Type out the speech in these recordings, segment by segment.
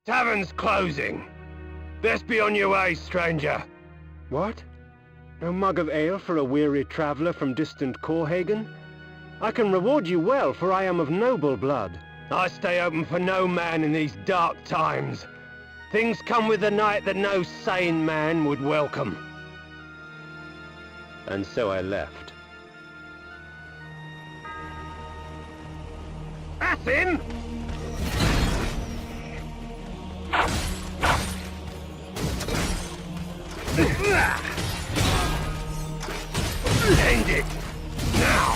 Tavern's closing. Best be on your way, stranger. What? No mug of ale for a weary traveller from distant Corhagen? I can reward you well, for I am of noble blood. I stay open for no man in these dark times. Things come with the night that no sane man would welcome. And so I left. That's him! End it! Now!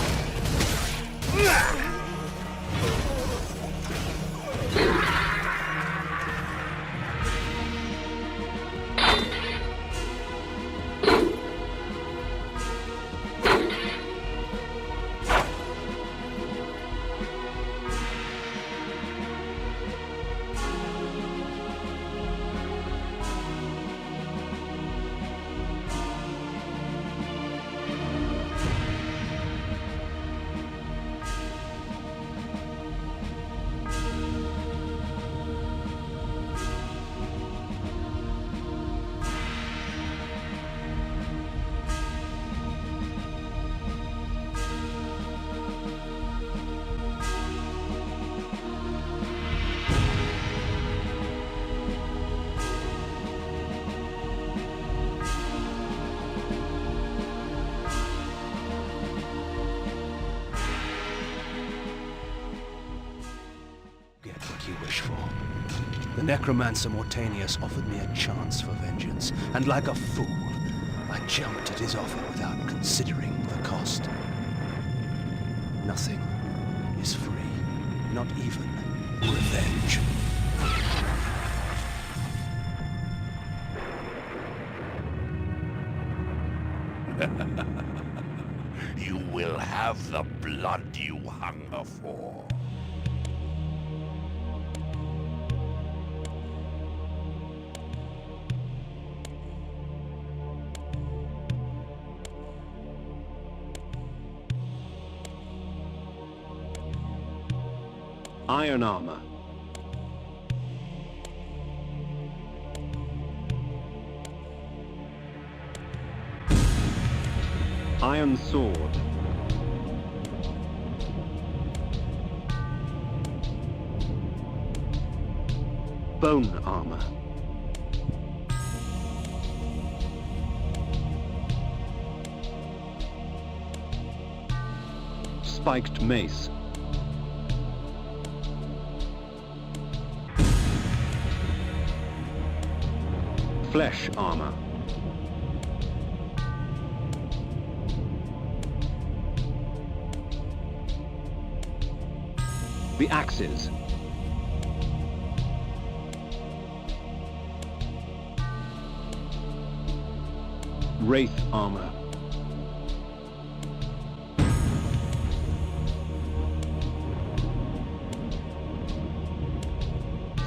The necromancer Mortanius offered me a chance for vengeance, and like a fool, I jumped at his offer without considering the cost. Nothing is free, not even revenge. You will have the blood you hunger for. Iron armor. Iron sword. Bone armor. Spiked mace. Flesh armor. The axes. Wraith armor.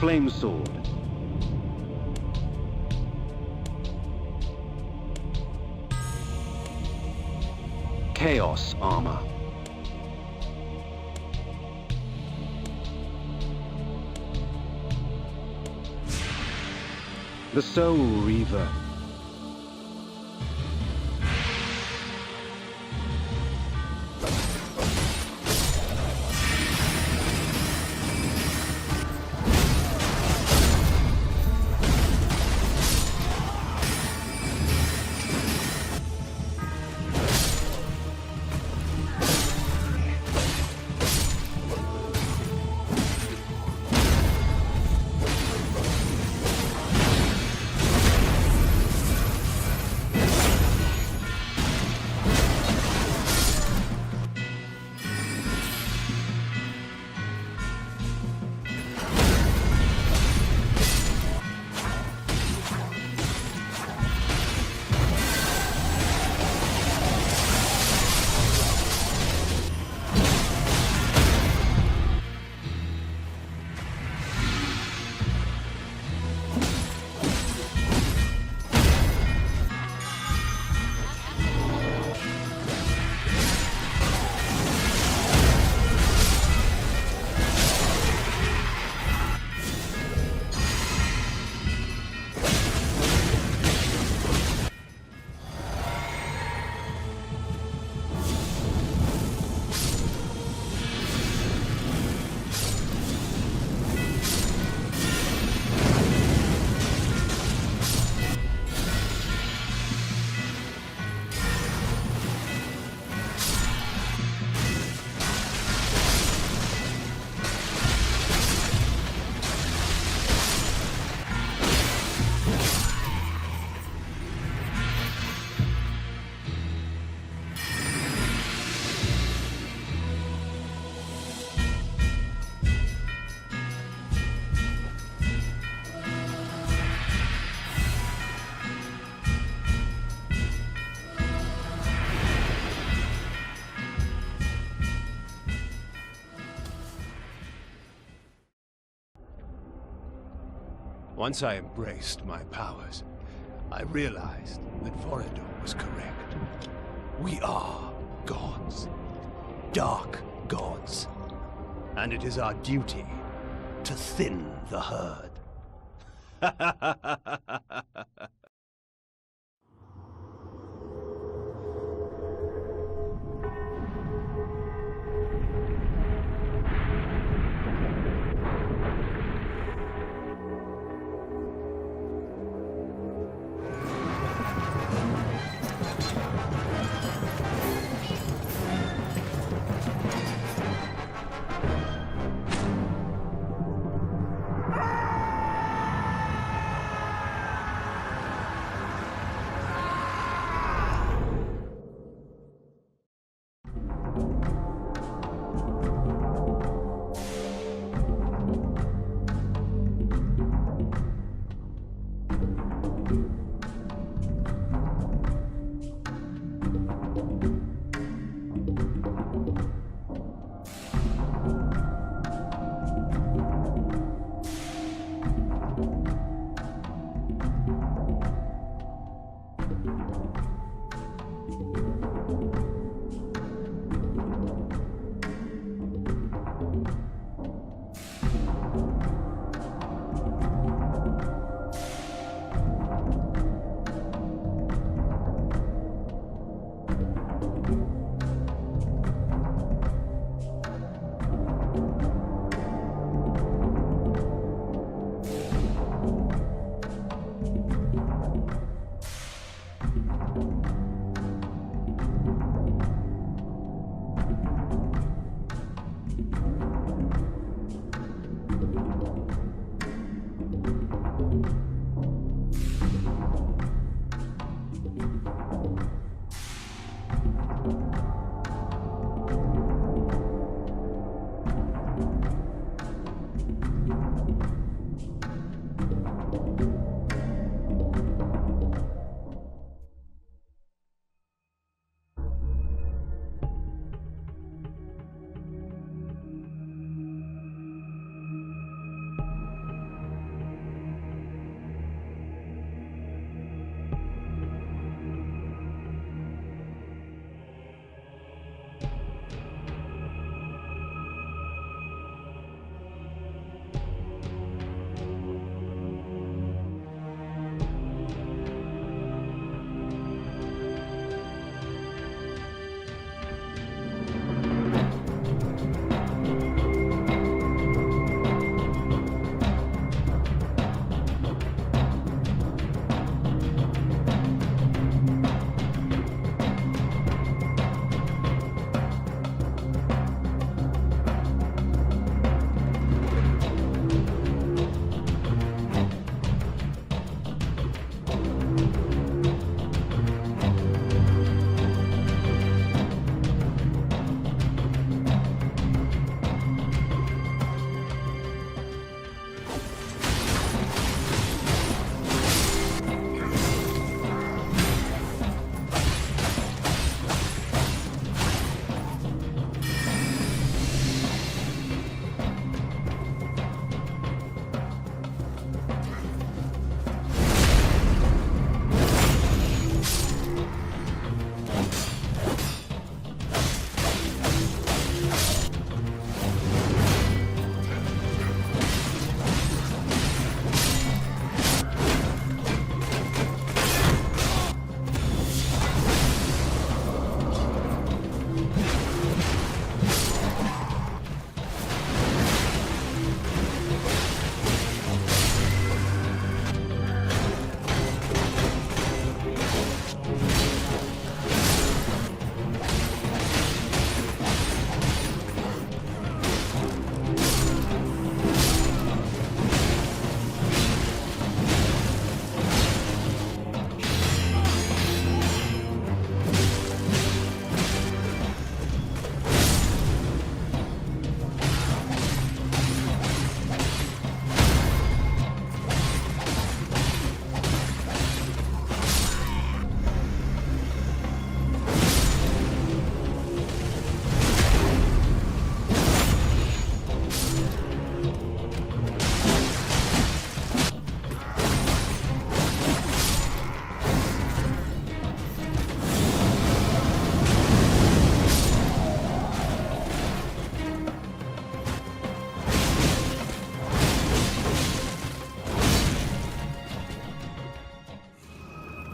Flame sword. Chaos armor. The Soul Reaver. Once I embraced my powers, I realized that Vorador was correct. We are gods. Dark gods. And it is our duty to thin the herd.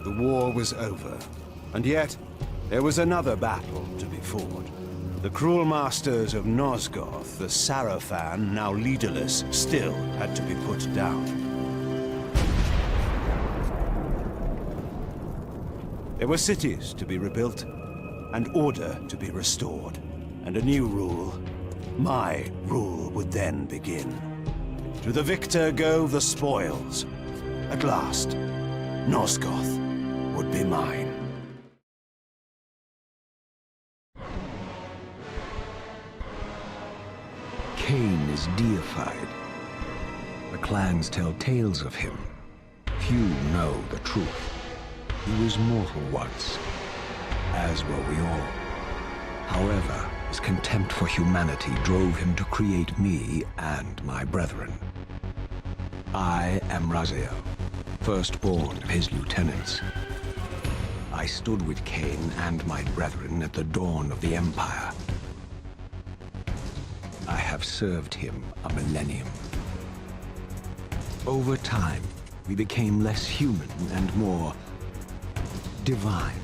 the war was over. And yet, there was another battle to be fought. The cruel masters of Nosgoth, the Sarafan, now leaderless, still had to be put down. There were cities to be rebuilt, and order to be restored. And a new rule, my rule, would then begin. To the victor go the spoils. At last, Nosgoth would be mine. Kain is deified. The clans tell tales of him. Few know the truth. He was mortal once, as were we all. However, his contempt for humanity drove him to create me and my brethren. I am Raziel, firstborn of his lieutenants. I stood with Kain and my brethren at the dawn of the Empire. I have served him a millennium. Over time, we became less human and more divine.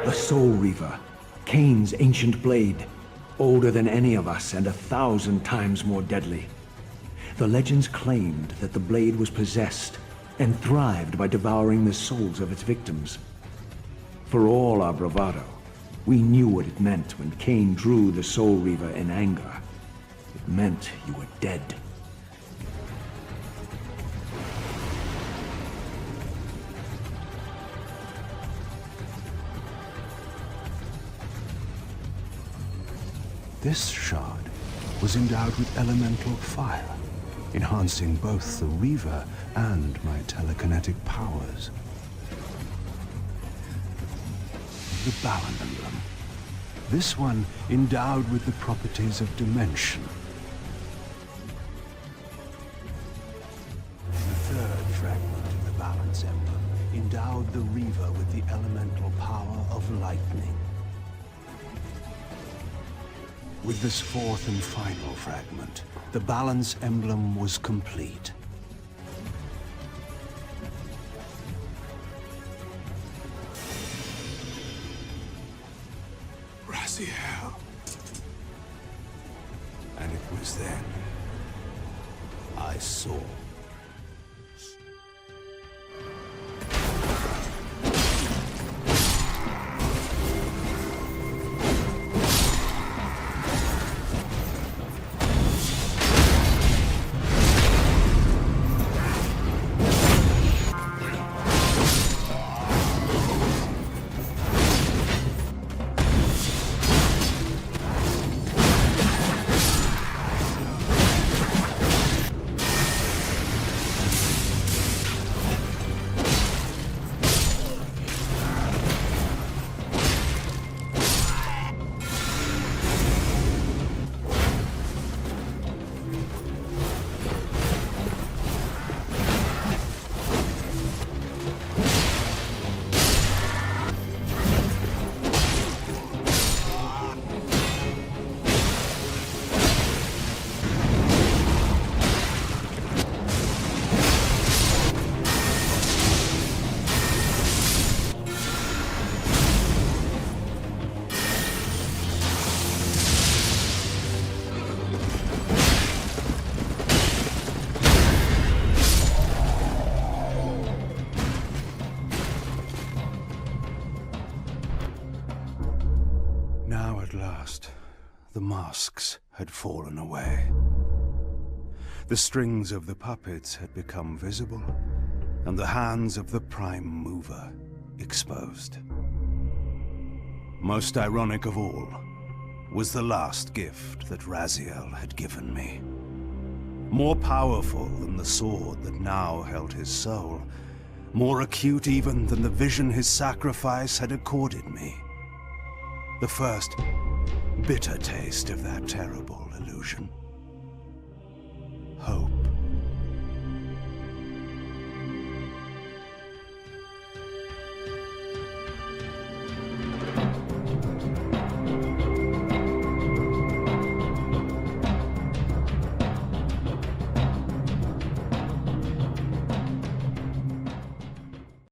The Soul Reaver, Kain's ancient blade, older than any of us and 1,000 times more deadly. The legends claimed that the blade was possessed and thrived by devouring the souls of its victims. For all our bravado, we knew what it meant when Kain drew the Soul Reaver in anger. It meant you were dead. This shard was endowed with elemental fire, enhancing both the Reaver and my telekinetic powers. The Balan emblem. This one endowed with the properties of dimension. The third fragment of the Balance emblem endowed the Reaver with the elemental power of lightning. With this fourth and final fragment, the Balance emblem was complete. Raziel. And it was then I saw. Now at last, the masks had fallen away. The strings of the puppets had become visible, and the hands of the Prime Mover exposed. Most ironic of all was the last gift that Raziel had given me. More powerful than the sword that now held his soul, more acute even than the vision his sacrifice had accorded me. The first bitter taste of that terrible illusion.